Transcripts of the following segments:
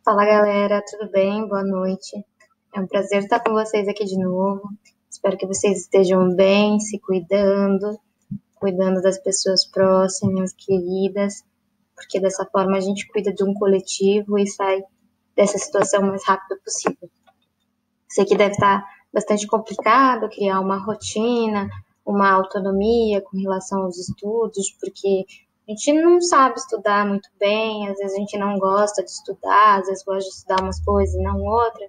Fala galera, tudo bem? Boa noite. É um prazer estar com vocês aqui de novo. Espero que vocês estejam bem, se cuidando, cuidando das pessoas próximas, queridas, porque dessa forma a gente cuida de um coletivo e sai dessa situação o mais rápido possível. Sei que deve estar bastante complicado criar uma rotina, uma autonomia com relação aos estudos, porque a gente não sabe estudar muito bem, às vezes a gente não gosta de estudar, às vezes gosta de estudar umas coisas e não outras.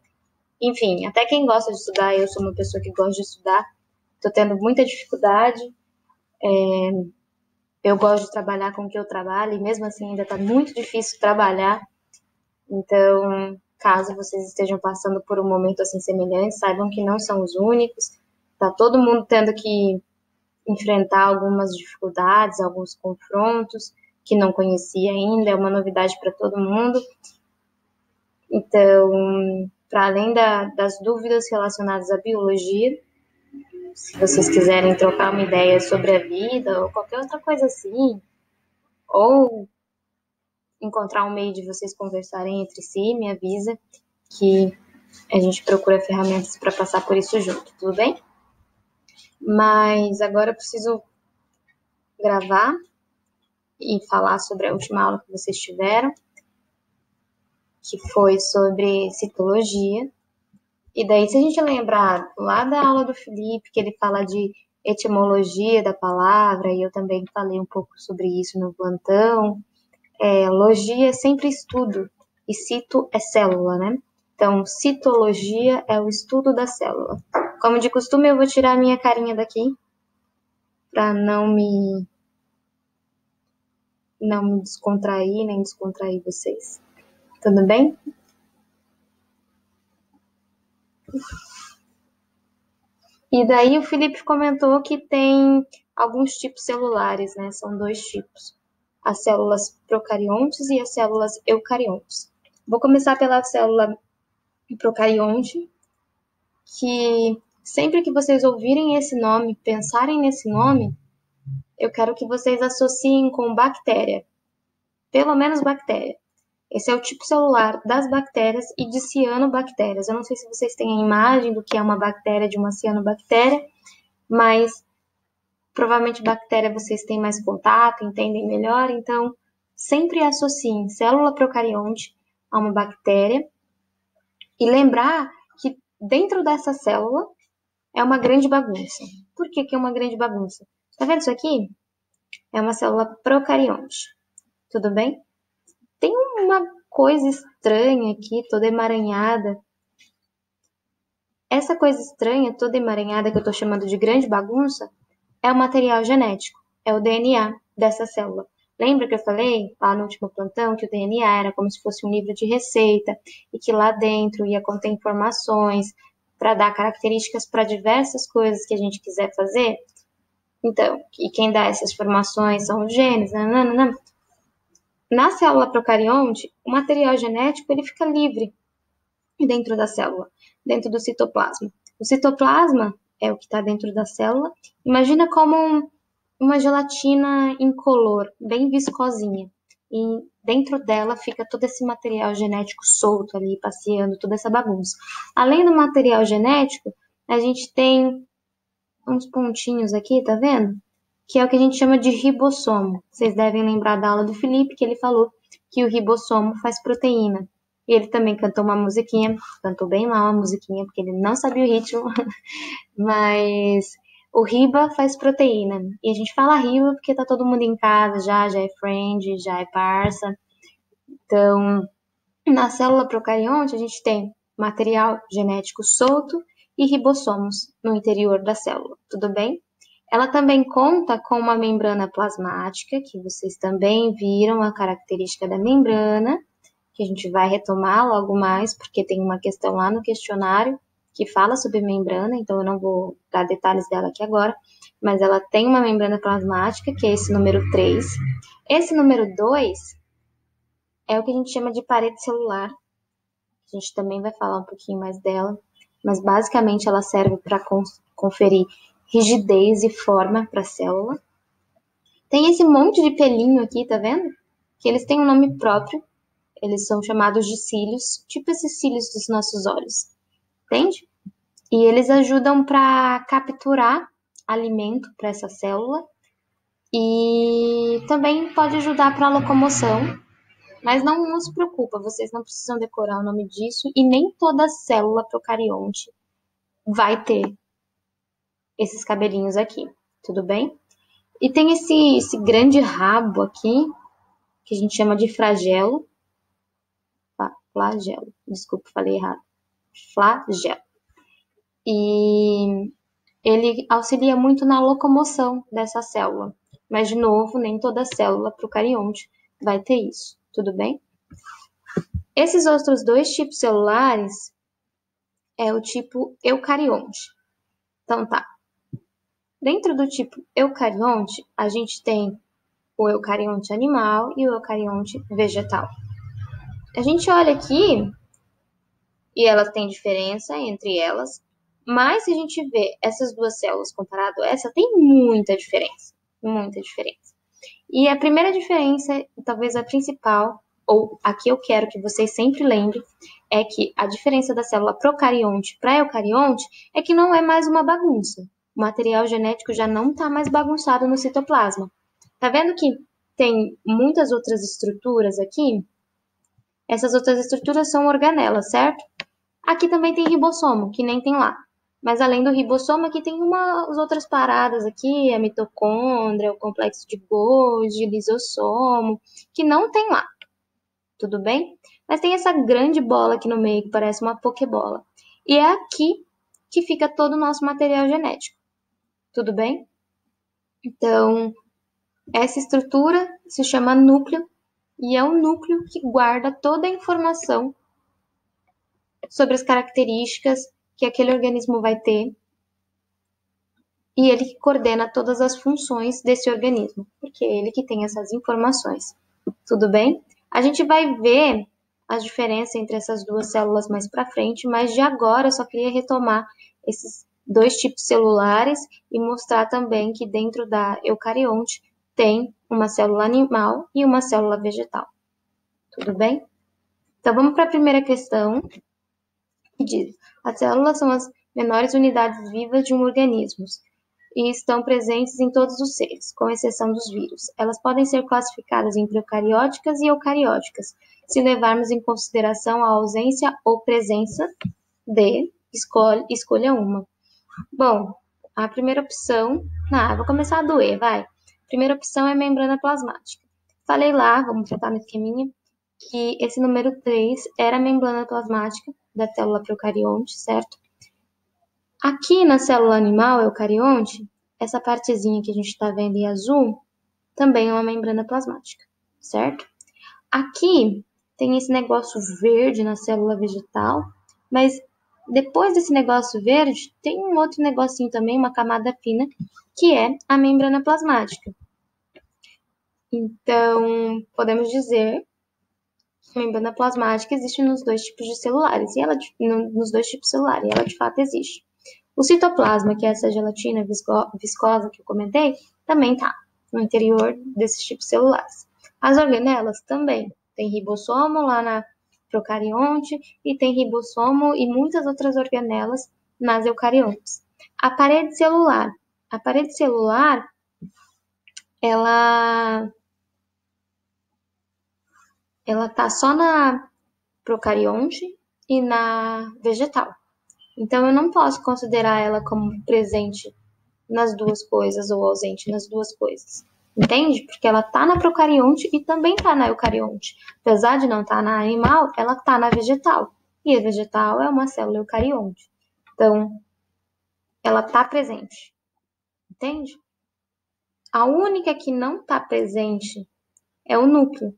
Enfim, até quem gosta de estudar, eu sou uma pessoa que gosta de estudar, estou tendo muita dificuldade. Eu gosto de trabalhar com o que eu trabalho e mesmo assim ainda está muito difícil trabalhar. Então, caso vocês estejam passando por um momento assim semelhante, saibam que não são os únicos. Tá todo mundo tendo que enfrentar algumas dificuldades, alguns confrontos que não conhecia ainda, é uma novidade para todo mundo. Então, para além das dúvidas relacionadas à biologia, se vocês quiserem trocar uma ideia sobre a vida ou qualquer outra coisa assim, ou encontrar um meio de vocês conversarem entre si, me avisa que a gente procura ferramentas para passar por isso junto, tudo bem? Mas agora eu preciso gravar e falar sobre a última aula que vocês tiveram, que foi sobre citologia. E daí, se a gente lembrar lá da aula do Felipe, que ele fala de etimologia da palavra, e eu também falei um pouco sobre isso no plantão, logia é sempre estudo, e cito é célula, né? Então, citologia é o estudo da célula. Como de costume, eu vou tirar a minha carinha daqui, para não me descontrair, nem descontrair vocês. Tudo bem? E daí o Felipe comentou que tem alguns tipos celulares, né? São dois tipos. As células procariontes e as células eucariontes. Vou começar pela célula procarionte, que sempre que vocês ouvirem esse nome, pensarem nesse nome, eu quero que vocês associem com bactéria. Pelo menos bactéria. Esse é o tipo celular das bactérias e de cianobactérias. Eu não sei se vocês têm a imagem do que é uma bactéria de uma cianobactéria, mas provavelmente bactéria vocês têm mais contato, entendem melhor, então sempre associem célula procarionte a uma bactéria e lembrar que dentro dessa célula é uma grande bagunça. Por que é uma grande bagunça? Tá vendo isso aqui? É uma célula procarionte. Tudo bem? Tem uma coisa estranha aqui, toda emaranhada. Essa coisa estranha, toda emaranhada, que eu estou chamando de grande bagunça, é o material genético, é o DNA dessa célula. Lembra que eu falei lá no último plantão que o DNA era como se fosse um livro de receita e que lá dentro ia conter informações para dar características para diversas coisas que a gente quiser fazer? Então, e quem dá essas informações são os genes, nananana. Na célula procarionte, o material genético ele fica livre dentro da célula, dentro do citoplasma. O citoplasma é o que está dentro da célula. Imagina como uma gelatina incolor, bem viscosinha. E dentro dela fica todo esse material genético solto ali, passeando, toda essa bagunça. Além do material genético, a gente tem uns pontinhos aqui, tá vendo? Que é o que a gente chama de ribossomo. Vocês devem lembrar da aula do Felipe, que ele falou que o ribossomo faz proteína. E ele também cantou uma musiquinha, cantou bem lá uma musiquinha, porque ele não sabia o ritmo, mas o riba faz proteína. E a gente fala riba porque tá todo mundo em casa já é friend, já é parça. Então, na célula procarionte, a gente tem material genético solto e ribossomos no interior da célula, tudo bem? Ela também conta com uma membrana plasmática, que vocês também viram a característica da membrana, que a gente vai retomar logo mais, porque tem uma questão lá no questionário que fala sobre membrana, então eu não vou dar detalhes dela aqui agora, mas ela tem uma membrana plasmática, que é esse número 3. Esse número 2 é o que a gente chama de parede celular. A gente também vai falar um pouquinho mais dela, mas basicamente ela serve para conferir rigidez e forma para a célula. Tem esse monte de pelinho aqui, tá vendo? Que eles têm um nome próprio. Eles são chamados de cílios, tipo esses cílios dos nossos olhos, entende? E eles ajudam para capturar alimento para essa célula e também pode ajudar para a locomoção, mas não se preocupa, vocês não precisam decorar o nome disso e nem toda célula procarionte vai ter esses cabelinhos aqui, tudo bem? E tem esse grande rabo aqui, que a gente chama de flagelo. Flagelo, desculpa, falei errado. Flagelo. E ele auxilia muito na locomoção dessa célula. Mas, de novo, nem toda célula procarionte vai ter isso, tudo bem? Esses outros dois tipos celulares é o tipo eucarionte. Então, tá. Dentro do tipo eucarionte, a gente tem o eucarionte animal e o eucarionte vegetal. A gente olha aqui e elas têm diferença entre elas, mas se a gente vê essas duas células comparado a essa, tem muita diferença, muita diferença. E a primeira diferença, talvez a principal, ou a que eu quero que vocês sempre lembrem, é que a diferença da célula procarionte para eucarionte é que não é mais uma bagunça. O material genético já não está mais bagunçado no citoplasma. Tá vendo que tem muitas outras estruturas aqui? Essas outras estruturas são organelas, certo? Aqui também tem ribossomo, que nem tem lá. Mas além do ribossomo, aqui tem umas outras paradas aqui, a mitocôndria, o complexo de Golgi, lisossomo, que não tem lá. Tudo bem? Mas tem essa grande bola aqui no meio, que parece uma pokebola. E é aqui que fica todo o nosso material genético. Tudo bem? Então, essa estrutura se chama núcleo, e é o núcleo que guarda toda a informação sobre as características que aquele organismo vai ter, e ele que coordena todas as funções desse organismo, porque é ele que tem essas informações. Tudo bem? A gente vai ver as diferenças entre essas duas células mais para frente, mas de agora eu só queria retomar esses dois tipos celulares e mostrar também que dentro da eucarionte tem uma célula animal e uma célula vegetal. Tudo bem? Então vamos para a primeira questão, que diz: as células são as menores unidades vivas de um organismo e estão presentes em todos os seres, com exceção dos vírus. Elas podem ser classificadas em procarióticas e eucarióticas, se levarmos em consideração a ausência ou presença de, escolha uma. Bom, a primeira opção, vou começar a doer, vai. A primeira opção é membrana plasmática. Falei lá, vamos tratar no esqueminha, que esse número 3 era a membrana plasmática da célula procarionte, certo? Aqui na célula animal, eucarionte, essa partezinha que a gente está vendo em azul, também é uma membrana plasmática, certo? Aqui tem esse negócio verde na célula vegetal, mas depois desse negócio verde, tem um outro negocinho também, uma camada fina, que é a membrana plasmática. Então, podemos dizer que a membrana plasmática existe nos dois tipos de celulares, e ela de fato existe. O citoplasma, que é essa gelatina viscosa que eu comentei, também está no interior desses tipos celulares. As organelas também. Tem ribossomo lá na procarionte e tem ribossomo e muitas outras organelas nas eucariontes. A parede celular. A parede celular, ela está só na procarionte e na vegetal. Então, eu não posso considerar ela como presente nas duas coisas ou ausente nas duas coisas. Entende? Porque ela está na procarionte e também está na eucarionte. Apesar de não estar na animal, ela está na vegetal. E a vegetal é uma célula eucarionte. Então, ela está presente. Entende? A única que não está presente é o núcleo.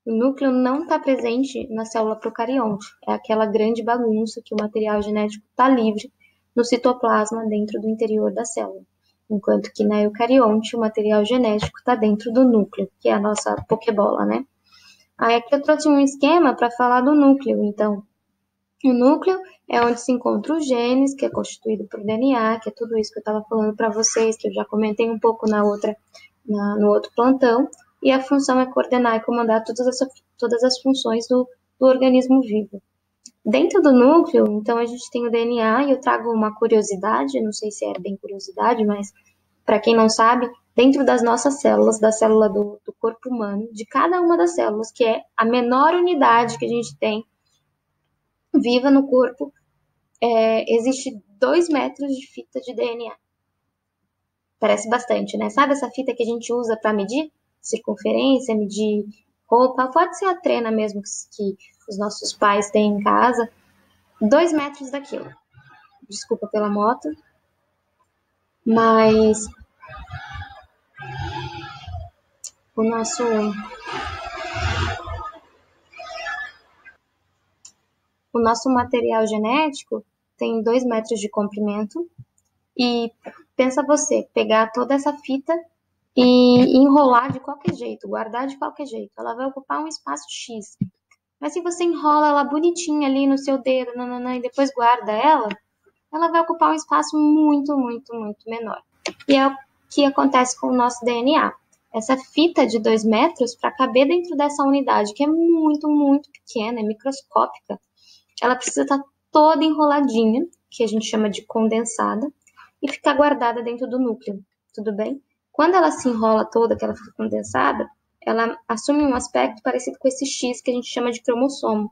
O núcleo não está presente na célula procarionte. É aquela grande bagunça que o material genético está livre no citoplasma dentro do interior da célula. Enquanto que na eucarionte o material genético está dentro do núcleo, que é a nossa pokebola, né? Aí aqui eu trouxe um esquema para falar do núcleo. Então, o núcleo é onde se encontram os genes, que é constituído por DNA, que é tudo isso que eu estava falando para vocês, que eu já comentei um pouco no outro plantão. E a função é coordenar e comandar todas as funções do organismo vivo. Dentro do núcleo, então, a gente tem o DNA, e eu trago uma curiosidade, não sei se é bem curiosidade, mas para quem não sabe, dentro das nossas células, da célula do corpo humano, de cada uma das células, que é a menor unidade que a gente tem viva no corpo, existe 2 metros de fita de DNA. Parece bastante, né? Sabe essa fita que a gente usa para medir circunferência, medir roupa? Pode ser a trena mesmo que os nossos pais têm em casa. 2 metros daquilo. Desculpa pela moto. Mas o nosso material genético tem 2 metros de comprimento. E pensa você, pegar toda essa fita e enrolar de qualquer jeito, guardar de qualquer jeito. Ela vai ocupar um espaço X. Mas se você enrola ela bonitinha ali no seu dedo, e depois guarda ela vai ocupar um espaço muito, muito, muito menor. E é o que acontece com o nosso DNA. Essa fita de 2 metros, para caber dentro dessa unidade, que é muito, muito pequena, é microscópica, ela precisa estar toda enroladinha, que a gente chama de condensada, e ficar guardada dentro do núcleo, tudo bem? Quando ela se enrola toda, que ela fica condensada, ela assume um aspecto parecido com esse X que a gente chama de cromossomo.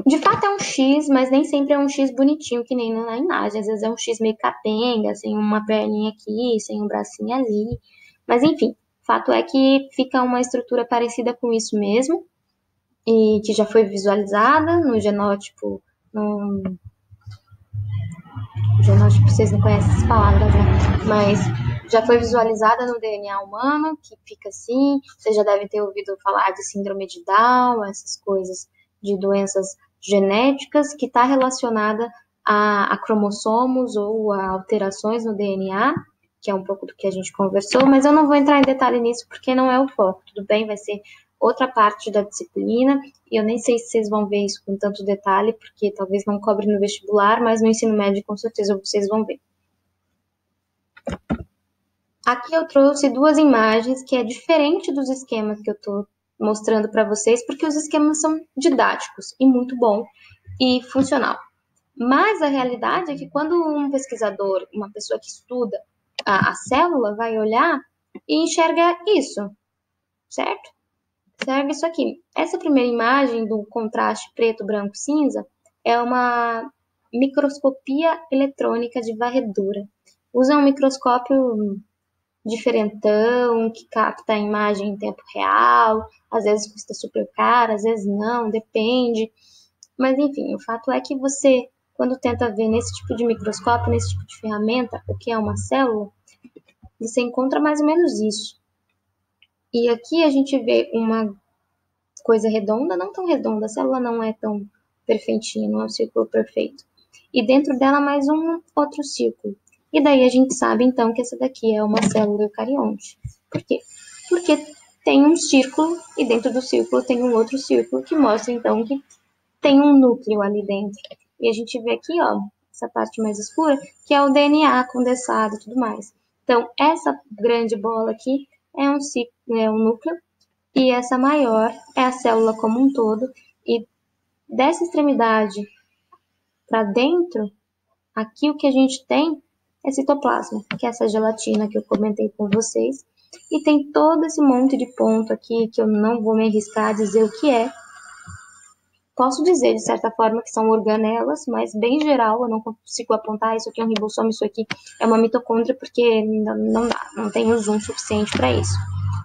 De fato é um X, mas nem sempre é um X bonitinho, que nem na imagem. Às vezes é um X meio capenga, sem uma perninha aqui, sem um bracinho ali. Mas enfim, fato é que fica uma estrutura parecida com isso mesmo, e que já foi visualizada no genótipo. Genótipo, vocês não conhecem essas palavras, né? Mas já foi visualizada no DNA humano, que fica assim. Vocês já devem ter ouvido falar de síndrome de Down, essas coisas de doenças genéticas, que está relacionada a cromossomos ou a alterações no DNA, que é um pouco do que a gente conversou, mas eu não vou entrar em detalhe nisso porque não é o foco, tudo bem? Vai ser outra parte da disciplina, e eu nem sei se vocês vão ver isso com tanto detalhe, porque talvez não cobre no vestibular, mas no ensino médio com certeza vocês vão ver. Aqui eu trouxe 2 imagens que é diferente dos esquemas que eu estou mostrando para vocês, porque os esquemas são didáticos e muito bom e funcional. Mas a realidade é que quando um pesquisador, uma pessoa que estuda a célula, vai olhar e enxerga isso, certo? Enxerga isso aqui. Essa primeira imagem do contraste preto, branco, cinza é uma microscopia eletrônica de varredura. Usa um microscópio diferentão, que capta a imagem em tempo real, às vezes custa super caro, às vezes não, depende. Mas enfim, o fato é que você, quando tenta ver nesse tipo de microscópio, nesse tipo de ferramenta, o que é uma célula, você encontra mais ou menos isso. E aqui a gente vê uma coisa redonda, não tão redonda, a célula não é tão perfeitinha, não é um círculo perfeito. E dentro dela mais um outro círculo. E daí a gente sabe então que essa daqui é uma célula eucarionte. Por quê? Porque tem um círculo e dentro do círculo tem um outro círculo que mostra então que tem um núcleo ali dentro. E a gente vê aqui, ó, essa parte mais escura, que é o DNA condensado e tudo mais. Então, essa grande bola aqui é um núcleo, e essa maior é a célula como um todo, e dessa extremidade para dentro, aqui o que a gente tem é citoplasma, que é essa gelatina que eu comentei com vocês, e tem todo esse monte de ponto aqui que eu não vou me arriscar a dizer o que é. Posso dizer, de certa forma, que são organelas, mas bem geral, eu não consigo apontar isso aqui é um ribossoma, isso aqui é uma mitocôndria, porque não dá, não tem o zoom suficiente para isso.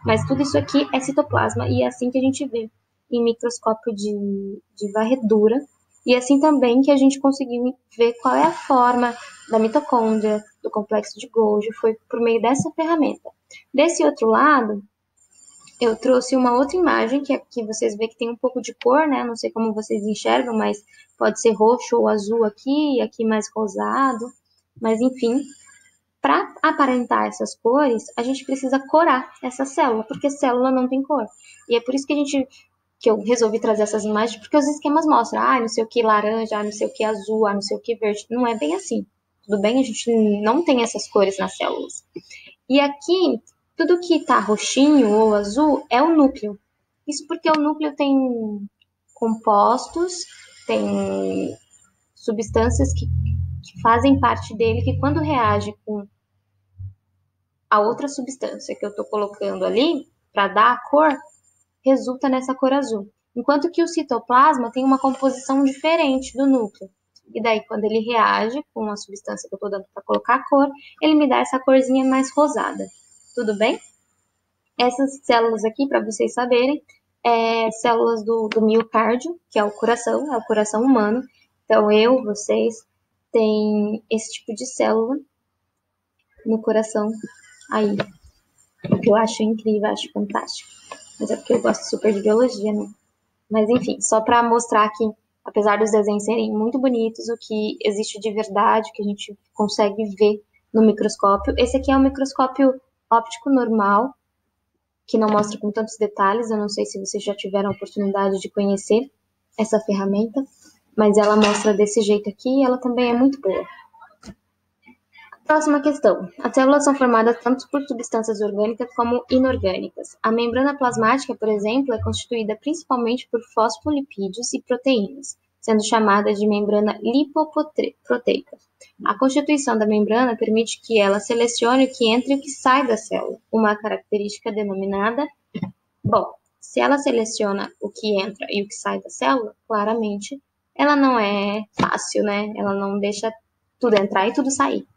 Mas tudo isso aqui é citoplasma, e é assim que a gente vê em microscópio de varredura, e é assim também que a gente conseguiu ver qual é a forma da mitocôndria, do complexo de Golgi, foi por meio dessa ferramenta. Desse outro lado, eu trouxe uma outra imagem, que aqui vocês veem que tem um pouco de cor, né? Não sei como vocês enxergam, mas pode ser roxo ou azul aqui, e aqui mais rosado. Mas enfim, para aparentar essas cores, a gente precisa corar essa célula, porque célula não tem cor. E é por isso que eu resolvi trazer essas imagens, porque os esquemas mostram, não sei o que laranja, não sei o que azul, não sei o que verde. Não é bem assim. Tudo bem? A gente não tem essas cores nas células. E aqui, tudo que está roxinho ou azul é o núcleo. Isso porque o núcleo tem compostos, tem substâncias que fazem parte dele, que quando reage com a outra substância que eu estou colocando ali, para dar a cor, resulta nessa cor azul. Enquanto que o citoplasma tem uma composição diferente do núcleo. E daí, quando ele reage com a substância que eu estou dando para colocar a cor, ele me dá essa corzinha mais rosada. Tudo bem? Essas células aqui, para vocês saberem, células do miocárdio, que é o coração humano. Então, vocês, tem esse tipo de célula no coração aí, o que eu acho incrível, acho fantástico. Mas é porque eu gosto super de biologia, né? Mas enfim, só para mostrar que, apesar dos desenhos serem muito bonitos, o que existe de verdade, que a gente consegue ver no microscópio. Esse aqui é um microscópio óptico normal, que não mostra com tantos detalhes. Eu não sei se vocês já tiveram a oportunidade de conhecer essa ferramenta, mas ela mostra desse jeito aqui e ela também é muito boa. Próxima questão. As células são formadas tanto por substâncias orgânicas como inorgânicas. A membrana plasmática, por exemplo, é constituída principalmente por fosfolipídios e proteínas, sendo chamada de membrana lipoproteica. A constituição da membrana permite que ela selecione o que entra e o que sai da célula, uma característica denominada... Bom, se ela seleciona o que entra e o que sai da célula, claramente, ela não é fácil, né? Ela não deixa tudo entrar e tudo sair.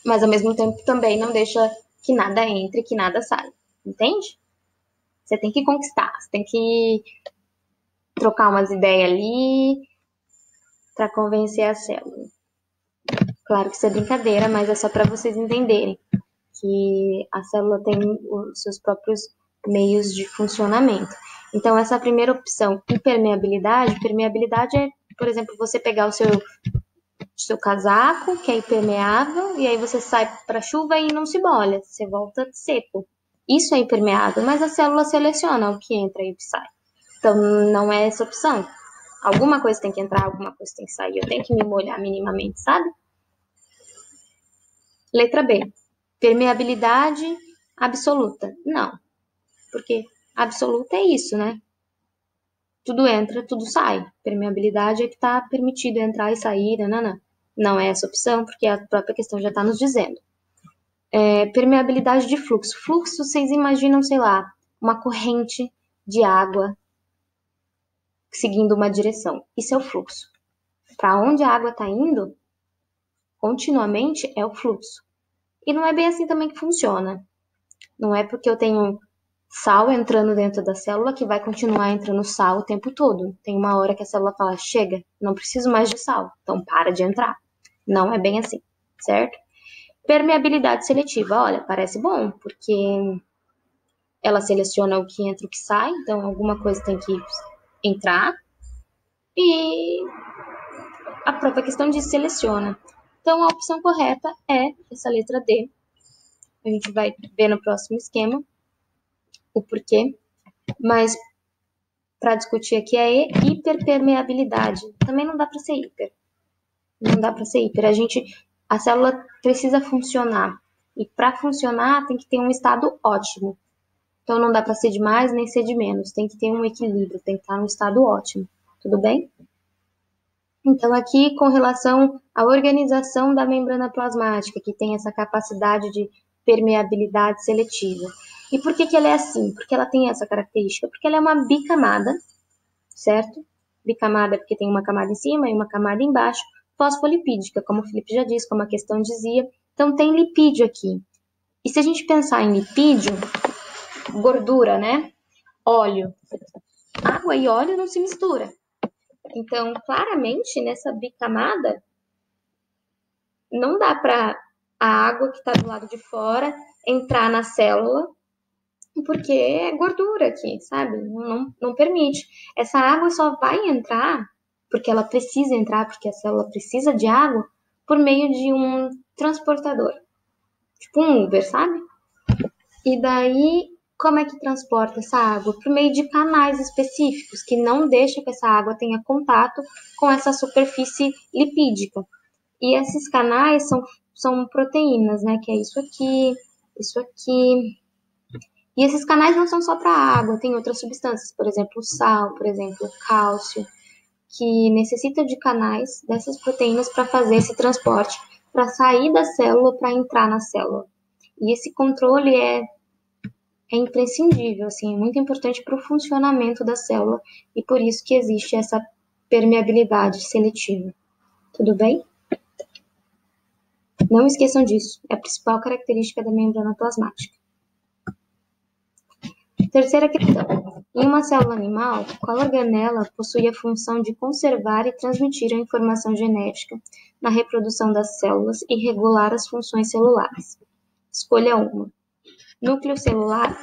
Mas ao mesmo tempo também não deixa que nada entre, que nada saia. Entende? Você tem que conquistar, você tem que trocar umas ideias ali para convencer a célula. Claro que isso é brincadeira, mas é só para vocês entenderem que a célula tem os seus próprios meios de funcionamento. Então, essa primeira opção, impermeabilidade, permeabilidade é, por exemplo, você pegar o seu casaco, que é impermeável, e aí você sai para a chuva e não se molha, você volta seco. Isso é impermeável, mas a célula seleciona o que entra e o que sai. Então, não é essa opção. Alguma coisa tem que entrar, alguma coisa tem que sair. Eu tenho que me molhar minimamente, sabe? Letra B. Permeabilidade absoluta. Não, porque absoluta é isso, né? Tudo entra, tudo sai. Permeabilidade é que está permitido entrar e sair, nananã. Não é essa opção, porque a própria questão já está nos dizendo. Permeabilidade de fluxo. Fluxo, vocês imaginam, sei lá, uma corrente de água seguindo uma direção. Isso é o fluxo. Para onde a água está indo, continuamente, é o fluxo. E não é bem assim também que funciona. Não é porque eu tenho sal entrando dentro da célula que vai continuar entrando sal o tempo todo. Tem uma hora que a célula fala, chega, não preciso mais de sal, então para de entrar. Não é bem assim, certo? Permeabilidade seletiva, olha, parece bom, porque ela seleciona o que entra e o que sai, então alguma coisa tem que entrar, e a própria questão de seleciona. Então a opção correta é essa letra D. A gente vai ver no próximo esquema o porquê, mas para discutir aqui é hiperpermeabilidade. Também não dá para ser hiper. Não dá para ser hiper. A célula precisa funcionar. E para funcionar tem que ter um estado ótimo. Então não dá para ser de mais nem ser de menos. Tem que ter um equilíbrio, tem que estar no estado ótimo. Tudo bem? Então aqui com relação à organização da membrana plasmática, que tem essa capacidade de permeabilidade seletiva. E por que ela é assim? Porque ela tem essa característica? Porque ela é uma bicamada, certo? Bicamada porque tem uma camada em cima e uma camada embaixo, fosfolipídica, como o Felipe já disse, como a questão dizia. Então tem lipídio aqui. E se a gente pensar em lipídio, gordura, né? Óleo. Água e óleo não se mistura. Então, claramente, nessa bicamada, não dá para a água que está do lado de fora entrar na célula, porque é gordura aqui, sabe? Não permite. Essa água só vai entrar, porque ela precisa entrar, porque a célula precisa de água, por meio de um transportador. Tipo um Uber, sabe? E daí, como é que transporta essa água? Por meio de canais específicos, que não deixa que essa água tenha contato com essa superfície lipídica. E esses canais são proteínas, né? Que é isso aqui, E esses canais não são só para água, tem outras substâncias, por exemplo, o sal, por exemplo, o cálcio, que necessita de canais dessas proteínas para fazer esse transporte, para sair da célula para entrar na célula. E esse controle é imprescindível, assim, é muito importante para o funcionamento da célula e por isso que existe essa permeabilidade seletiva. Tudo bem? Não esqueçam disso, é a principal característica da membrana plasmática. Terceira questão. Em uma célula animal, qual organela possui a função de conservar e transmitir a informação genética na reprodução das células e regular as funções celulares? Escolha uma. Núcleo celular,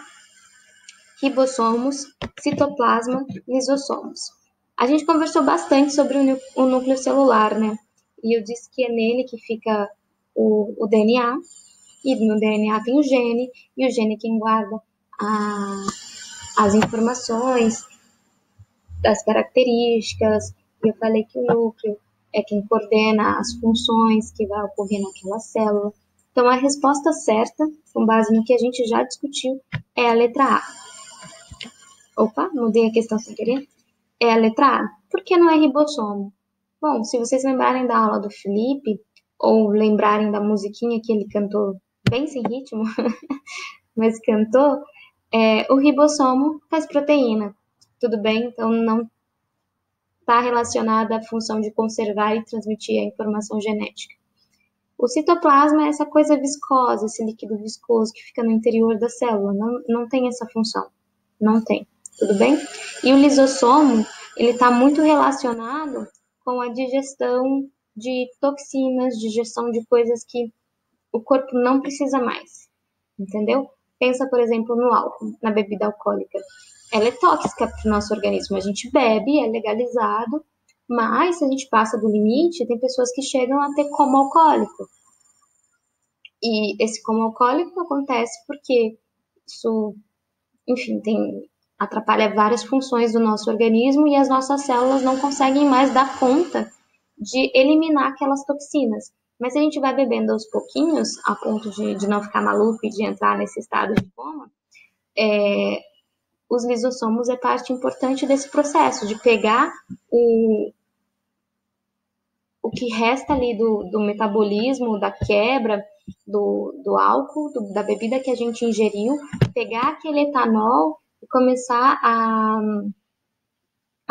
ribossomos, citoplasma, lisossomos. A gente conversou bastante sobre o núcleo celular, né? E eu disse que é nele que fica o DNA, e no DNA tem o gene, e o gene é quem guarda as informações das características. E eu falei que o núcleo é quem coordena as funções que vai ocorrer naquela célula. Então, a resposta certa, com base no que a gente já discutiu, é a letra A. Opa, mudei a questão sem querer. É a letra A. Por que não é ribossomo? Bom, se vocês lembrarem da aula do Felipe, ou lembrarem da musiquinha que ele cantou bem sem ritmo, mas cantou, o ribossomo faz proteína. Tudo bem? Então, não está relacionada à função de conservar e transmitir a informação genética. O citoplasma é essa coisa viscosa, esse líquido viscoso que fica no interior da célula. Não tem essa função. Não tem. Tudo bem? E o lisossomo, ele está muito relacionado com a digestão de toxinas, digestão de coisas que o corpo não precisa mais. Entendeu? Pensa, por exemplo, no álcool, na bebida alcoólica. Ela é tóxica para o nosso organismo. A gente bebe, é legalizado, mas se a gente passa do limite, tem pessoas que chegam a ter coma alcoólico. E esse coma alcoólico acontece porque isso, enfim, atrapalha várias funções do nosso organismo e as nossas células não conseguem mais dar conta de eliminar aquelas toxinas. Mas se a gente vai bebendo aos pouquinhos, a ponto de não ficar maluco e de entrar nesse estado de coma, os lisossomos é parte importante desse processo, de pegar o que resta ali do metabolismo, da quebra do álcool, da bebida que a gente ingeriu, pegar aquele etanol e começar a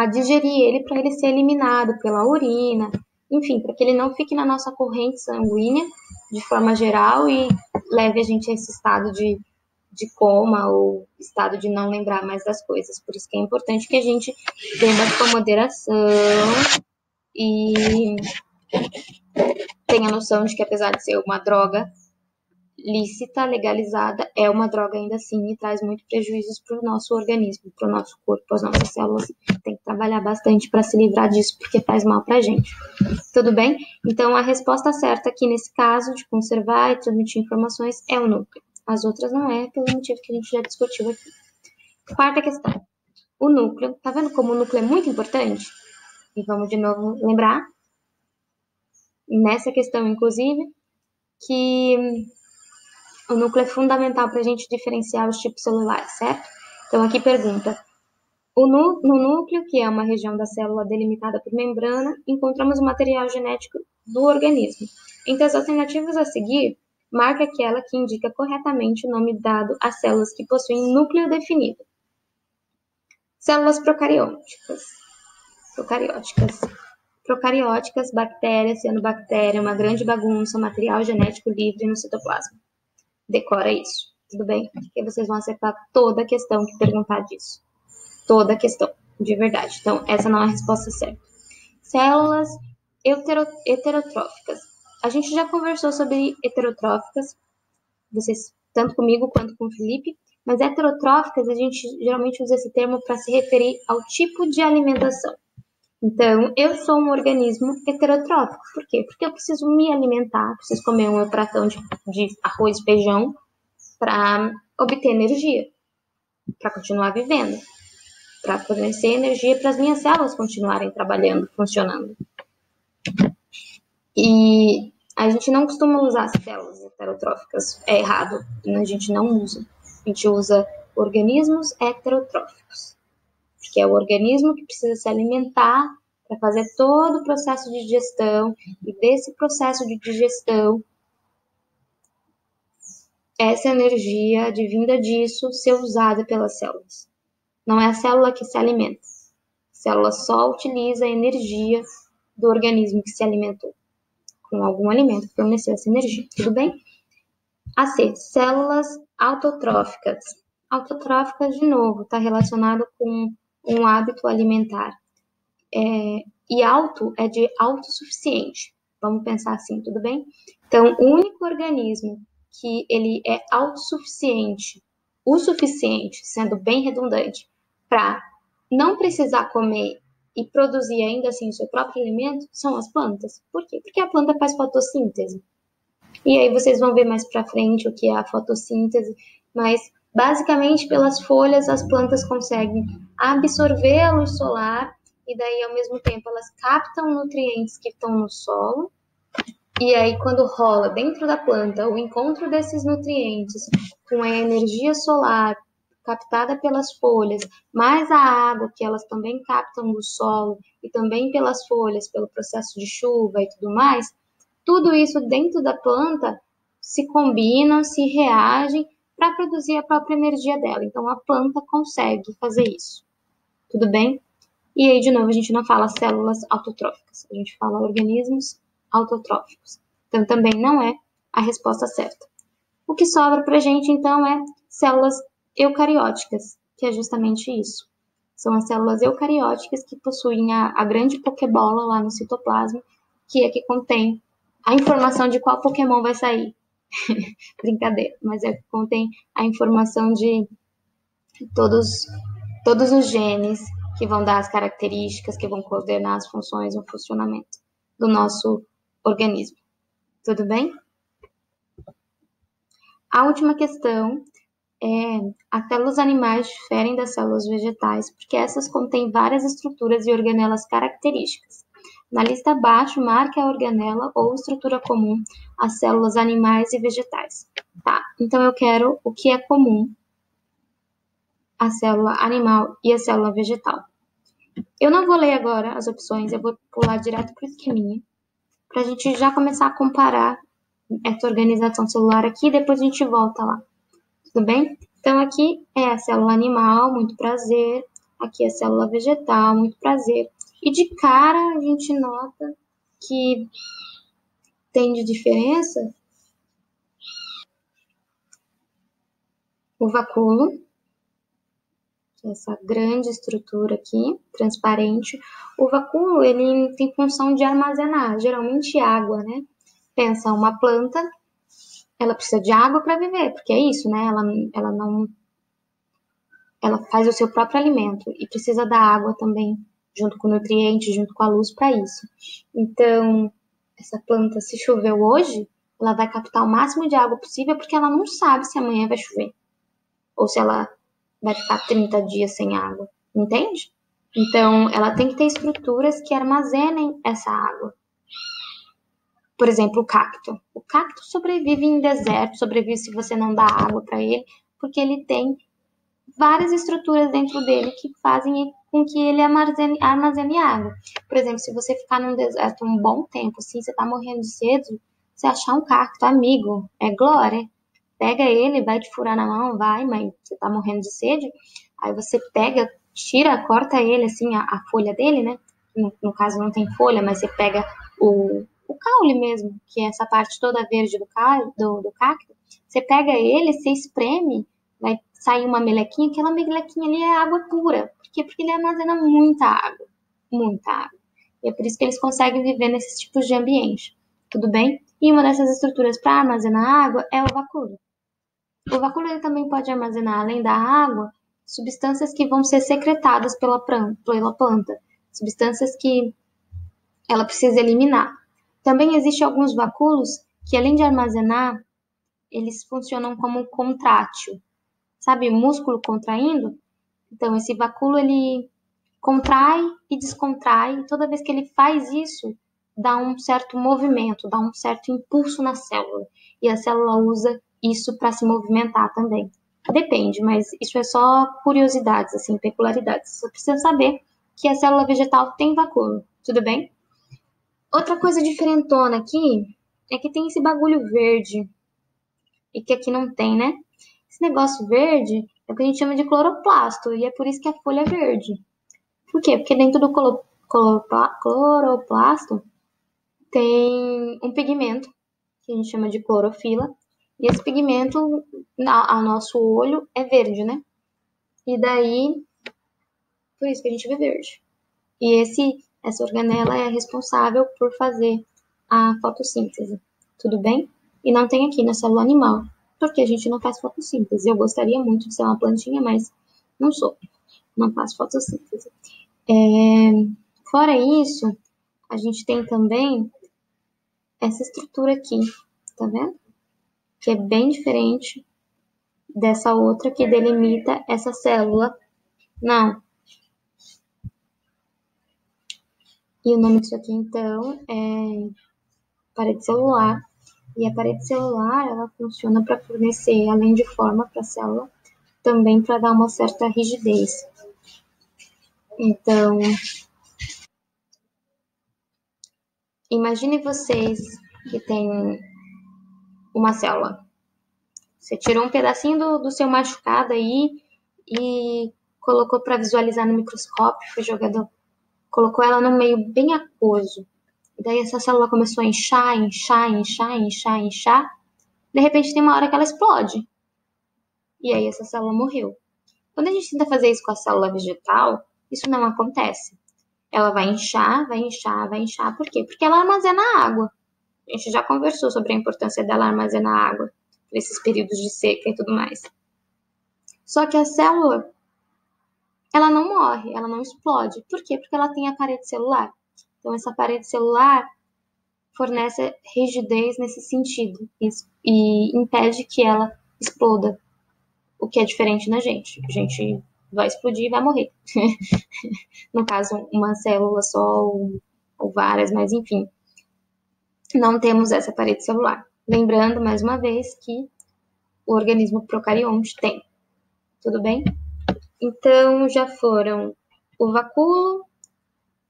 digerir ele para ele ser eliminado pela urina, enfim, para que ele não fique na nossa corrente sanguínea de forma geral e leve a gente a esse estado de coma ou estado de não lembrar mais das coisas. Por isso que é importante que a gente beba com moderação e tenha noção de que apesar de ser uma droga lícita, legalizada, é uma droga ainda assim e traz muito prejuízos para o nosso organismo, para o nosso corpo, as nossas células. Tem que trabalhar bastante para se livrar disso, porque faz mal para a gente. Tudo bem? Então, a resposta certa aqui nesse caso de conservar e transmitir informações é o núcleo. As outras não é, pelo motivo que a gente já discutiu aqui. Quarta questão. O núcleo, tá vendo como o núcleo é muito importante? E vamos de novo lembrar, nessa questão, inclusive, que o núcleo é fundamental para a gente diferenciar os tipos celulares, certo? Então, aqui pergunta: no núcleo, que é uma região da célula delimitada por membrana, encontramos o material genético do organismo. Entre as alternativas a seguir, marque aquela que indica corretamente o nome dado às células que possuem núcleo definido. Células procarióticas, bactérias, cianobactéria, uma grande bagunça, material genético livre no citoplasma. Decora isso, tudo bem? Porque vocês vão acertar toda a questão que perguntar disso. Toda a questão, de verdade. Então, essa não é a resposta certa. Células heterotróficas. A gente já conversou sobre heterotróficas, vocês, tanto comigo quanto com o Felipe, mas heterotróficas a gente geralmente usa esse termo para se referir ao tipo de alimentação. Então, eu sou um organismo heterotrófico. Por quê? Porque eu preciso me alimentar, preciso comer um meu pratão de arroz e feijão para obter energia, para continuar vivendo, para fornecer energia para as minhas células continuarem trabalhando, funcionando. E a gente não costuma usar células heterotróficas, é errado, a gente não usa. A gente usa organismos heterotróficos, que é o organismo que precisa se alimentar para fazer todo o processo de digestão, e desse processo de digestão, essa energia advinda disso ser usada pelas células. Não é a célula que se alimenta. A célula só utiliza a energia do organismo que se alimentou com algum alimento que forneceu essa energia. Tudo bem? A C, células autotróficas. Autotróficas, de novo, está relacionado com um hábito alimentar. E auto é de autossuficiente. Vamos pensar assim, tudo bem? Então, o único organismo que ele é autossuficiente, o suficiente, sendo bem redundante, para não precisar comer e produzir ainda assim o seu próprio alimento, são as plantas. Por quê? Porque a planta faz fotossíntese. E aí vocês vão ver mais para frente o que é a fotossíntese, mas basicamente pelas folhas as plantas conseguem absorver a luz solar e daí ao mesmo tempo elas captam nutrientes que estão no solo. E aí quando rola dentro da planta o encontro desses nutrientes com a energia solar captada pelas folhas, mais a água que elas também captam do solo e também pelas folhas, pelo processo de chuva e tudo mais, tudo isso dentro da planta se combinam, se reagem para produzir a própria energia dela. Então, a planta consegue fazer isso. Tudo bem? E aí, de novo, a gente não fala células autotróficas, a gente fala organismos autotróficos. Então, também não é a resposta certa. O que sobra para a gente, então, é células eucarióticas, que é justamente isso. São as células eucarióticas que possuem a grande pokebola lá no citoplasma, que é que contém a informação de qual Pokémon vai sair. Brincadeira, mas é que contém a informação de todos os genes que vão dar as características, que vão coordenar as funções e o funcionamento do nosso organismo. Tudo bem? A última questão é: as células animais diferem das células vegetais porque essas contêm várias estruturas e organelas características. Na lista abaixo, marque a organela ou estrutura comum às células animais e vegetais. Tá, então eu quero o que é comum à célula animal e à célula vegetal. Eu não vou ler agora as opções, eu vou pular direto para o esqueminha, para a gente já começar a comparar essa organização celular aqui, depois a gente volta lá. Tudo bem? Então, aqui é a célula animal, muito prazer. Aqui é a célula vegetal, muito prazer. E de cara, a gente nota que tem de diferença o vacúolo, que é essa grande estrutura aqui, transparente. O vacúolo, ele tem função de armazenar, geralmente água, né? Pensa, uma planta, ela precisa de água para viver, porque é isso, né? Ela faz o seu próprio alimento e precisa da água também, junto com o nutriente, junto com a luz para isso. Então, essa planta, se choveu hoje, ela vai captar o máximo de água possível porque ela não sabe se amanhã vai chover ou se ela vai ficar 30 dias sem água, entende? Então, ela tem que ter estruturas que armazenem essa água. Por exemplo, o cacto. O cacto sobrevive em deserto, sobrevive se você não dá água para ele, porque ele tem várias estruturas dentro dele que fazem com que ele armazene água. Por exemplo, se você ficar num deserto um bom tempo, assim, você tá morrendo de sede, você achar um cacto, amigo, é glória. Pega ele, vai te furar na mão, vai, mas você tá morrendo de sede. Aí você pega, tira, corta ele, assim, a folha dele, né? No caso não tem folha, mas você pega o caule mesmo, que é essa parte toda verde do cacto. Você pega ele, você espreme, vai sair uma melequinha, aquela melequinha ali é água pura. Por quê? Porque ele armazena muita água. Muita água. E é por isso que eles conseguem viver nesses tipos de ambiente. Tudo bem? E uma dessas estruturas para armazenar água é o vacúolo. O vacúolo ele também pode armazenar, além da água, substâncias que vão ser secretadas pela planta. Substâncias que ela precisa eliminar. Também existem alguns vacúolos que, além de armazenar, eles funcionam como um contrátil. Sabe, músculo contraindo? Então, esse vacúolo, ele contrai e descontrai, e toda vez que ele faz isso, dá um certo movimento, dá um certo impulso na célula, e a célula usa isso para se movimentar também. Depende, mas isso é só curiosidades, assim, peculiaridades. Você precisa saber que a célula vegetal tem vacúolo, tudo bem? Outra coisa diferentona aqui é que tem esse bagulho verde e que aqui não tem, né? Esse negócio verde é o que a gente chama de cloroplasto e é por isso que a folha é verde. Por quê? Porque dentro do cloroplasto tem um pigmento que a gente chama de clorofila e esse pigmento ao nosso olho é verde, né? E daí, por isso que a gente vê verde. E essa organela é responsável por fazer a fotossíntese, tudo bem? E não tem aqui na célula animal, porque a gente não faz fotossíntese. Eu gostaria muito de ser uma plantinha, mas não sou, não faço fotossíntese. Fora isso, a gente tem também essa estrutura aqui, tá vendo? Que é bem diferente dessa outra que delimita essa célula. Não. E o nome disso aqui, então, é parede celular. E a parede celular, ela funciona para fornecer, além de forma para a célula, também para dar uma certa rigidez. Então, imagine vocês que tem uma célula. Você tirou um pedacinho do seu machucado aí e colocou para visualizar no microscópio, foi jogando, colocou ela no meio bem aquoso. E daí essa célula começou a inchar, inchar, inchar, inchar, inchar. De repente tem uma hora que ela explode. E aí essa célula morreu. Quando a gente tenta fazer isso com a célula vegetal, isso não acontece. Ela vai inchar, vai inchar, vai inchar. Por quê? Porque ela armazena água. A gente já conversou sobre a importância dela armazenar água nesses períodos de seca e tudo mais. Só que a célula, ela não morre, ela não explode. Por quê? Porque ela tem a parede celular. Então, essa parede celular fornece rigidez nesse sentido e impede que ela exploda, o que é diferente na gente. A gente vai explodir e vai morrer. No caso, uma célula só ou várias, mas enfim, não temos essa parede celular. Lembrando, mais uma vez, que o organismo procarionte tem. Tudo bem? Então, já foram o vacúolo,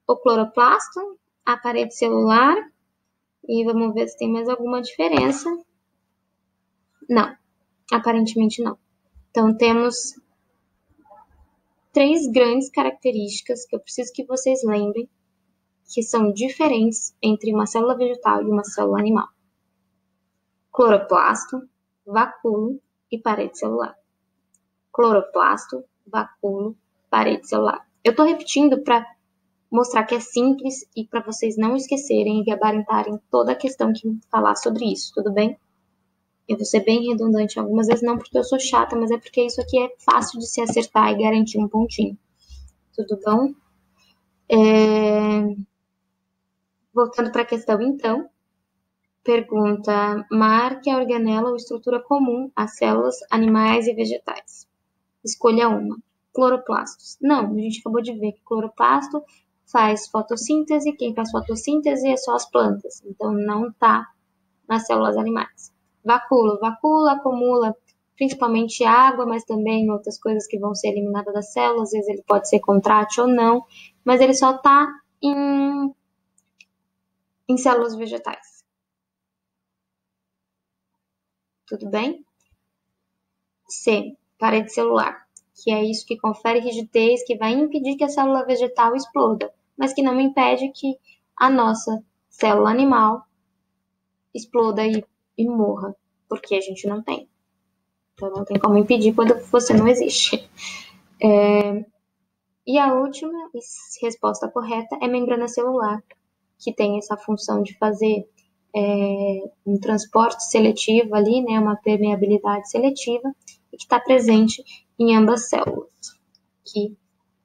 o cloroplasto, a parede celular, e vamos ver se tem mais alguma diferença. Não, aparentemente não. Então, temos 3 grandes características que eu preciso que vocês lembrem, que são diferentes entre uma célula vegetal e uma célula animal. Cloroplasto, vacúolo e parede celular. Cloroplasto, vacúolo, parede celular. Eu estou repetindo para mostrar que é simples e para vocês não esquecerem e gabaritarem toda a questão que falar sobre isso, tudo bem? Eu vou ser bem redundante algumas vezes, não porque eu sou chata, mas é porque isso aqui é fácil de se acertar e garantir um pontinho. Tudo bom? Voltando para a questão, então, pergunta: marque a organela ou estrutura comum às células animais e vegetais. Escolha uma. Cloroplastos. Não, a gente acabou de ver que cloroplasto faz fotossíntese, quem faz fotossíntese é só as plantas, então não está nas células animais. Vacúolo. Vacúolo acumula principalmente água, mas também outras coisas que vão ser eliminadas das células, às vezes ele pode ser contrátil ou não, mas ele só está em células vegetais. Tudo bem? C. Parede celular, que é isso que confere rigidez, que vai impedir que a célula vegetal exploda, mas que não impede que a nossa célula animal exploda e morra, porque a gente não tem. Então não tem como impedir quando você não existe. E a última resposta correta é membrana celular, que tem essa função de fazer um transporte seletivo ali, né, uma permeabilidade seletiva, e que está presente em ambas células. Aqui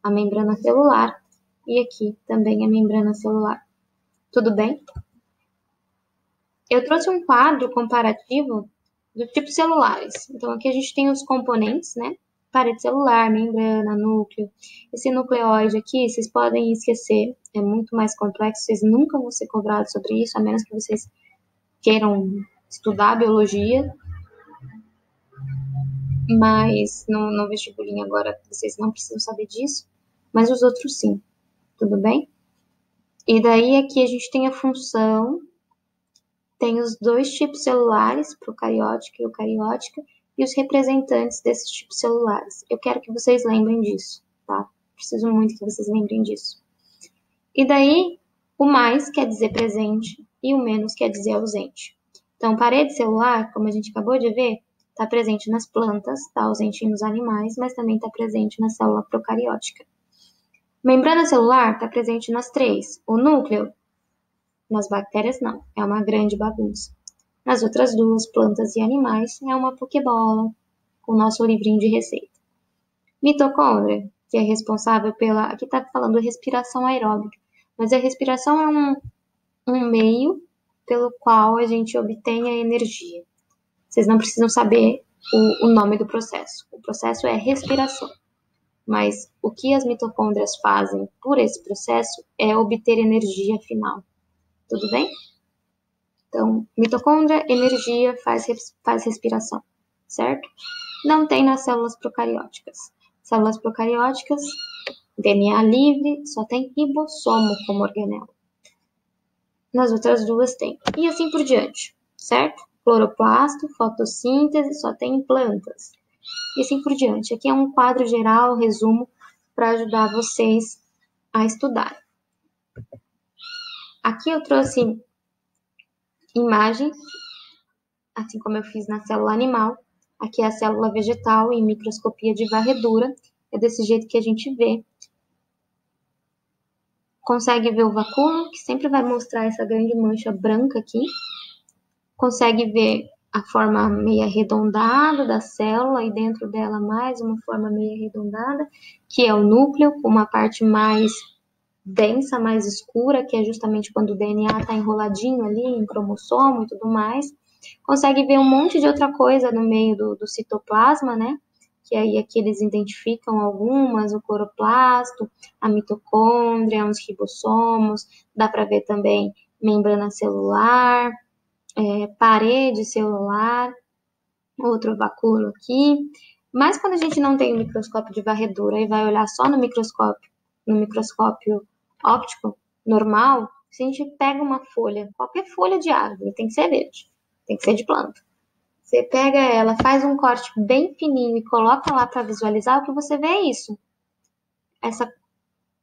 a membrana celular e aqui também a membrana celular. Tudo bem? Eu trouxe um quadro comparativo dos tipos celulares. Então aqui a gente tem os componentes, né? Parede celular, membrana, núcleo. Esse nucleóide aqui, vocês podem esquecer, é muito mais complexo, vocês nunca vão ser cobrados sobre isso, a menos que vocês queiram estudar biologia. mas no vestibulinho agora vocês não precisam saber disso, mas os outros sim, tudo bem? E daí aqui a gente tem a função, tem os dois tipos celulares, procariótica e eucariótica, e os representantes desses tipos celulares. Eu quero que vocês lembrem disso, tá? Preciso muito que vocês lembrem disso. E daí, o mais quer dizer presente e o menos quer dizer ausente. Então, parede celular, como a gente acabou de ver, está presente nas plantas, está ausente nos animais, mas também está presente na célula procariótica. Membrana celular está presente nas três. O núcleo, nas bactérias, não. É uma grande bagunça. Nas outras duas, plantas e animais, é uma pokebola, com o nosso livrinho de receita. Mitocôndria, que é responsável pela... Aqui está falando respiração aeróbica, mas a respiração é um meio pelo qual a gente obtém a energia. Vocês não precisam saber o nome do processo. O processo é respiração. Mas o que as mitocôndrias fazem por esse processo é obter energia final. Tudo bem? Então, mitocôndria, energia, faz respiração, certo? Não tem nas células procarióticas. Células procarióticas, DNA livre, só tem ribossomo como organelo. Nas outras duas tem. E assim por diante, certo? Cloroplasto, fotossíntese, só tem em plantas. E assim por diante. Aqui é um quadro geral, resumo, para ajudar vocês a estudar. Aqui eu trouxe imagens, assim como eu fiz na célula animal. Aqui é a célula vegetal em microscopia de varredura. É desse jeito que a gente vê. Consegue ver o vacúolo, que sempre vai mostrar essa grande mancha branca aqui. Consegue ver a forma meio arredondada da célula e dentro dela mais uma forma meio arredondada, que é o núcleo, com uma parte mais densa, mais escura, que é justamente quando o DNA está enroladinho ali em cromossomo e tudo mais. Consegue ver um monte de outra coisa no meio do citoplasma, né? Que aí aqui eles identificam algumas, o cloroplasto, a mitocôndria, uns ribossomos, dá para ver também membrana celular, parede celular, outro vacúolo aqui. Mas quando a gente não tem o microscópio de varredura e vai olhar só no microscópio óptico normal, se a gente pega uma folha, qualquer folha de árvore, tem que ser verde, tem que ser de planta. Você pega ela, faz um corte bem fininho e coloca lá para visualizar, o que você vê é isso. Essa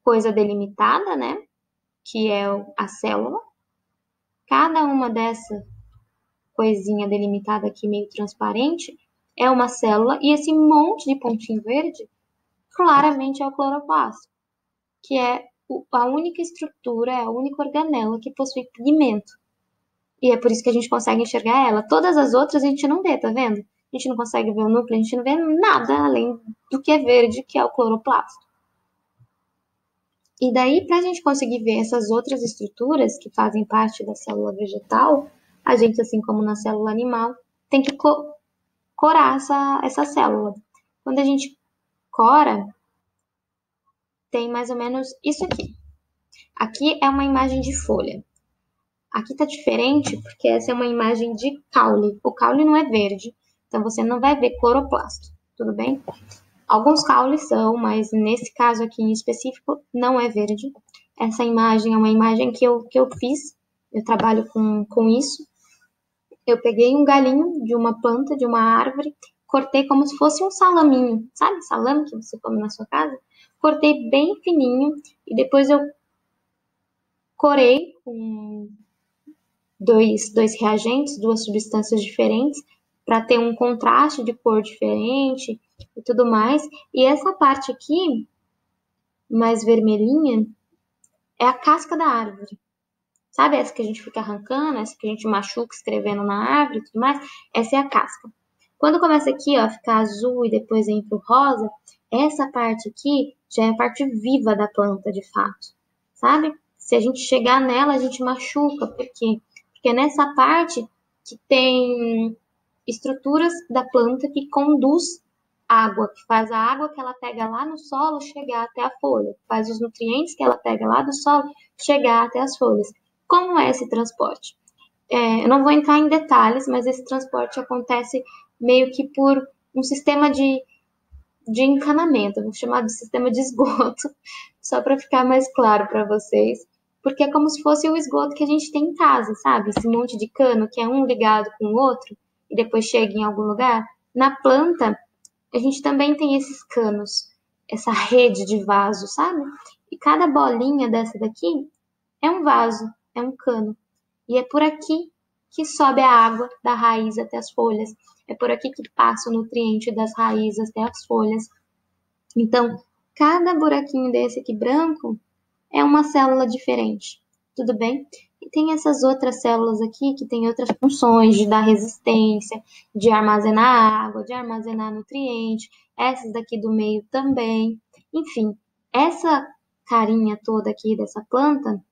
coisa delimitada, né? Que é a célula. Cada uma dessa coisinha delimitada aqui, meio transparente, é uma célula. E esse monte de pontinho verde, claramente é o cloroplasto, que é a única estrutura, é a única organela que possui pigmento. E é por isso que a gente consegue enxergar ela. Todas as outras a gente não vê, tá vendo? A gente não consegue ver o núcleo, a gente não vê nada além do que é verde, que é o cloroplasto. E daí, para a gente conseguir ver essas outras estruturas que fazem parte da célula vegetal, a gente, assim como na célula animal, tem que corar essa célula. Quando a gente cora, tem mais ou menos isso aqui. Aqui é uma imagem de folha. Aqui tá diferente porque essa é uma imagem de caule. O caule não é verde, então você não vai ver cloroplasto, tudo bem? Alguns caules são, mas nesse caso aqui em específico não é verde. Essa imagem é uma imagem que eu fiz, eu trabalho com isso. Eu peguei um galinho de uma planta, de uma árvore, cortei como se fosse um salaminho, sabe? Salame que você come na sua casa? Cortei bem fininho e depois eu corei com dois reagentes, duas substâncias diferentes, para ter um contraste de cor diferente e tudo mais. E essa parte aqui, mais vermelhinha, é a casca da árvore. Sabe essa que a gente fica arrancando, essa que a gente machuca escrevendo na árvore e tudo mais? Essa é a casca. Quando começa aqui, ó, a ficar azul e depois entra o rosa, essa parte aqui já é a parte viva da planta, de fato. Sabe? Se a gente chegar nela, a gente machuca. Por quê? Porque é nessa parte que tem estruturas da planta que conduz água, que faz a água que ela pega lá no solo chegar até a folha, faz os nutrientes que ela pega lá do solo chegar até as folhas. Como é esse transporte? Eu não vou entrar em detalhes, mas esse transporte acontece meio que por um sistema de encanamento, vou chamar de sistema de esgoto, só para ficar mais claro para vocês, porque é como se fosse o esgoto que a gente tem em casa, sabe? Esse monte de cano que é um ligado com o outro e depois chega em algum lugar. Na planta, a gente também tem esses canos, essa rede de vaso, sabe? E cada bolinha dessa daqui é um vaso, é um cano. E é por aqui que sobe a água da raiz até as folhas. É por aqui que passa o nutriente das raízes até as folhas. Então, cada buraquinho desse aqui branco é uma célula diferente, tudo bem? E tem essas outras células aqui que têm outras funções de dar resistência, de armazenar água, de armazenar nutriente, essas daqui do meio também. Enfim, essa carinha toda aqui dessa planta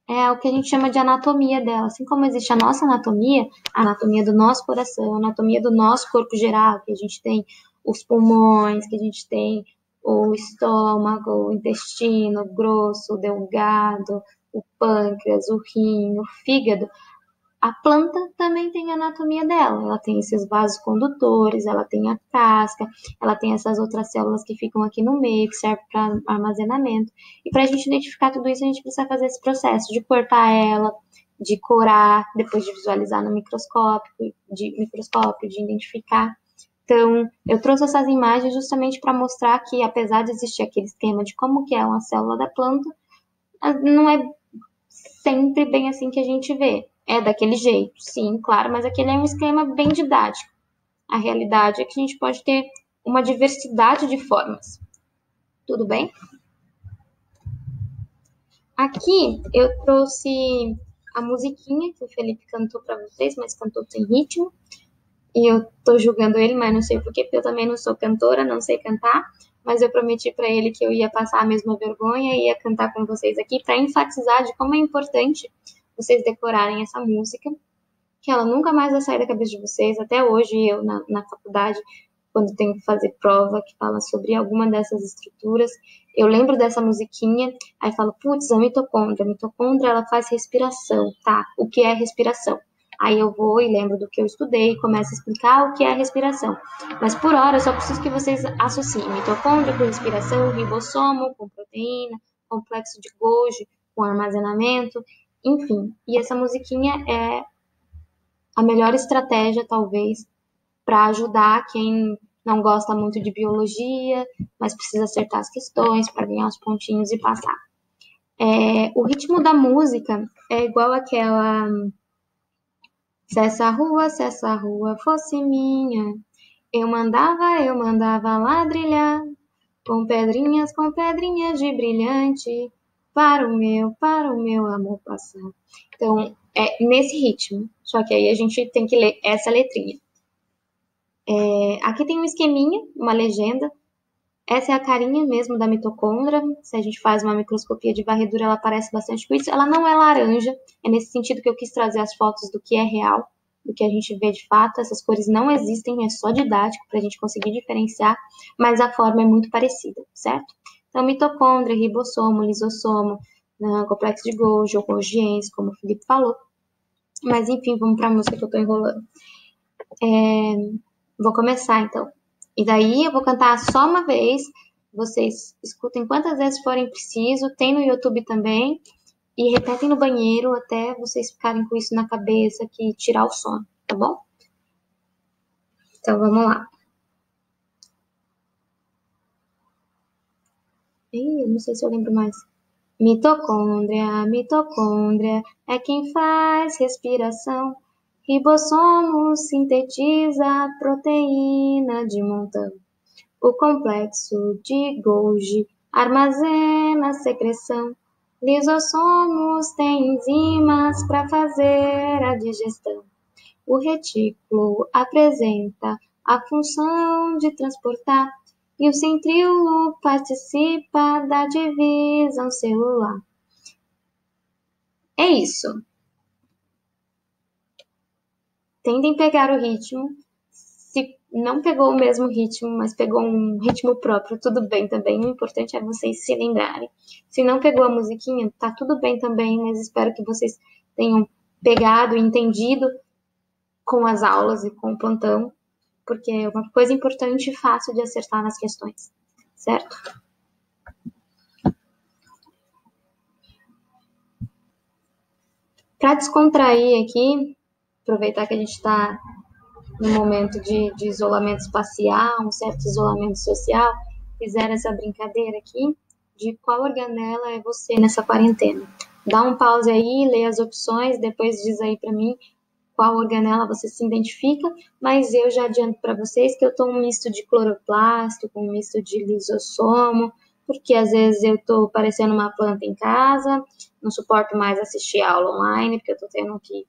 é o que a gente chama de anatomia dela. Assim como existe a nossa anatomia, a anatomia do nosso coração, a anatomia do nosso corpo geral, que a gente tem os pulmões, que a gente tem o estômago, o intestino grosso, o delgado, o pâncreas, o rim, o fígado. A planta também tem a anatomia dela. Ela tem esses vasos condutores, ela tem a casca, ela tem essas outras células que ficam aqui no meio, que servem para armazenamento. E para a gente identificar tudo isso, a gente precisa fazer esse processo de cortar ela, de corar, depois de visualizar no microscópio, de identificar. Então, eu trouxe essas imagens justamente para mostrar que, apesar de existir aquele esquema de como que é uma célula da planta, não é sempre bem assim que a gente vê. É daquele jeito, sim, claro, mas aquele é um esquema bem didático. A realidade é que a gente pode ter uma diversidade de formas. Tudo bem? Aqui eu trouxe a musiquinha que o Felipe cantou para vocês, mas cantou sem ritmo. E eu tô julgando ele, mas não sei porquê, porque eu também não sou cantora, não sei cantar. Mas eu prometi para ele que eu ia passar a mesma vergonha e ia cantar com vocês aqui para enfatizar de como é importante vocês decorarem essa música, que ela nunca mais vai sair da cabeça de vocês. Até hoje, eu na faculdade, quando tenho que fazer prova que fala sobre alguma dessas estruturas, eu lembro dessa musiquinha, aí falo, putz, a mitocôndria. A mitocôndria, ela faz respiração, tá? O que é respiração? Aí eu vou e lembro do que eu estudei e começo a explicar o que é respiração. Mas por hora, eu só preciso que vocês associem mitocôndria com respiração, ribossomo com proteína, complexo de Golgi com armazenamento, enfim. E essa musiquinha é a melhor estratégia, talvez, para ajudar quem não gosta muito de biologia, mas precisa acertar as questões para ganhar os pontinhos e passar. O ritmo da música é igual àquela se essa rua fosse minha, eu mandava ladrilhar, com pedrinhas de brilhante, para o meu amor passar. Então, é nesse ritmo, só que aí a gente tem que ler essa letrinha. Aqui tem um esqueminha, uma legenda. Essa é a carinha mesmo da mitocôndria. Se a gente faz uma microscopia de varredura, ela parece bastante com isso. Ela não é laranja, é nesse sentido que eu quis trazer as fotos do que é real, do que a gente vê de fato. Essas cores não existem, é só didático para a gente conseguir diferenciar, mas a forma é muito parecida, certo? Então, mitocôndria, ribossomo, lisossomo, complexo de Golgi ou Golgiense, como o Felipe falou. Mas enfim, vamos para a música que eu estou enrolando. Vou começar então. E daí eu vou cantar só uma vez. Vocês escutem quantas vezes forem preciso. Tem no YouTube também. E repetem no banheiro até vocês ficarem com isso na cabeça, que tirar o sono, tá bom? Então vamos lá. Eu não sei se eu lembro mais. Mitocôndria, mitocôndria é quem faz respiração. Ribossomo sintetiza a proteína de montão. O complexo de Golgi armazena a secreção. Lisossomos têm enzimas para fazer a digestão. O retículo apresenta a função de transportar e o centríolo participa da divisão celular. É isso. Tentem pegar o ritmo. Se não pegou o mesmo ritmo, mas pegou um ritmo próprio, tudo bem também. O importante é vocês se lembrarem. Se não pegou a musiquinha, tá tudo bem também, mas espero que vocês tenham pegado e entendido com as aulas e com o plantão. porque é uma coisa importante e fácil de acertar nas questões, certo? Para descontrair aqui, aproveitar que a gente está no momento de isolamento espacial, um certo isolamento social, fizeram essa brincadeira aqui de qual organela é você nessa quarentena. Dá um pause aí, lê as opções, depois diz aí para mim qual organela você se identifica, mas eu já adianto para vocês que eu tô um misto de cloroplasto, com um misto de lisossomo, porque às vezes eu tô parecendo uma planta em casa, não suporto mais assistir aula online, porque eu tô tendo que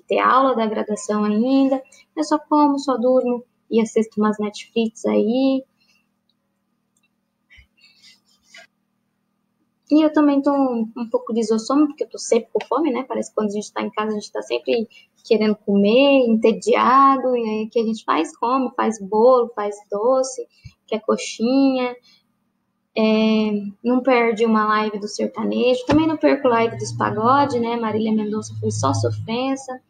ter aula da graduação ainda, eu só como, só durmo e assisto umas Netflix aí. E eu também tô um pouco de isossomo, porque eu tô sempre com fome, né? Parece que quando a gente tá em casa, a gente tá sempre querendo comer, entediado, e aí o que a gente faz? Come, faz bolo, faz doce, quer coxinha, não perde uma live do sertanejo, também não perco live dos pagode, né? Marília Mendonça foi só sofrência,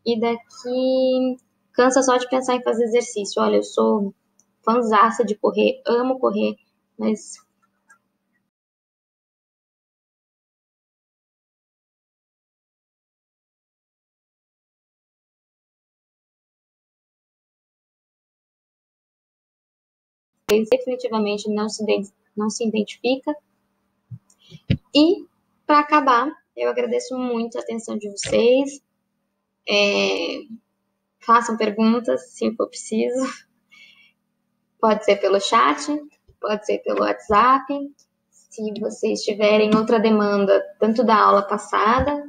e daqui cansa só de pensar em fazer exercício. Olha, eu sou fãzaça de correr, amo correr, mas definitivamente não se identifica. E, para acabar, eu agradeço muito a atenção de vocês. Façam perguntas, se for preciso. Pode ser pelo chat, pode ser pelo WhatsApp. Se vocês tiverem outra demanda, tanto da aula passada,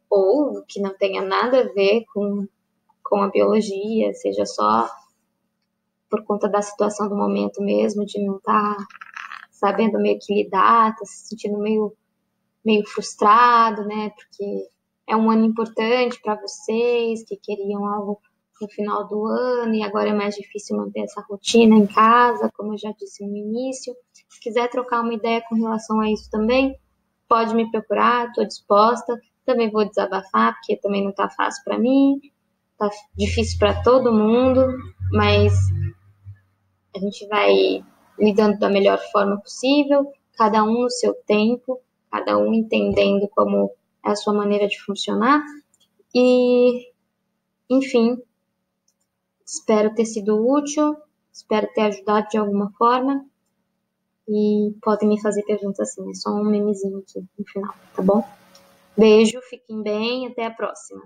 ou que não tenha nada a ver com a biologia, seja só por conta da situação do momento mesmo, de não estar sabendo meio que lidar, tá se sentindo meio frustrado, né? Porque é um ano importante para vocês que queriam algo no final do ano e agora é mais difícil manter essa rotina em casa, como eu já disse no início. Se quiser trocar uma ideia com relação a isso também, pode me procurar, estou disposta. Também vou desabafar, porque também não está fácil para mim, está difícil para todo mundo, mas a gente vai lidando da melhor forma possível, cada um no seu tempo, cada um entendendo como é a sua maneira de funcionar. E, enfim, espero ter sido útil, espero ter ajudado de alguma forma. E podem me fazer perguntas assim, é só um memezinho aqui no final, tá bom? Beijo, fiquem bem, até a próxima.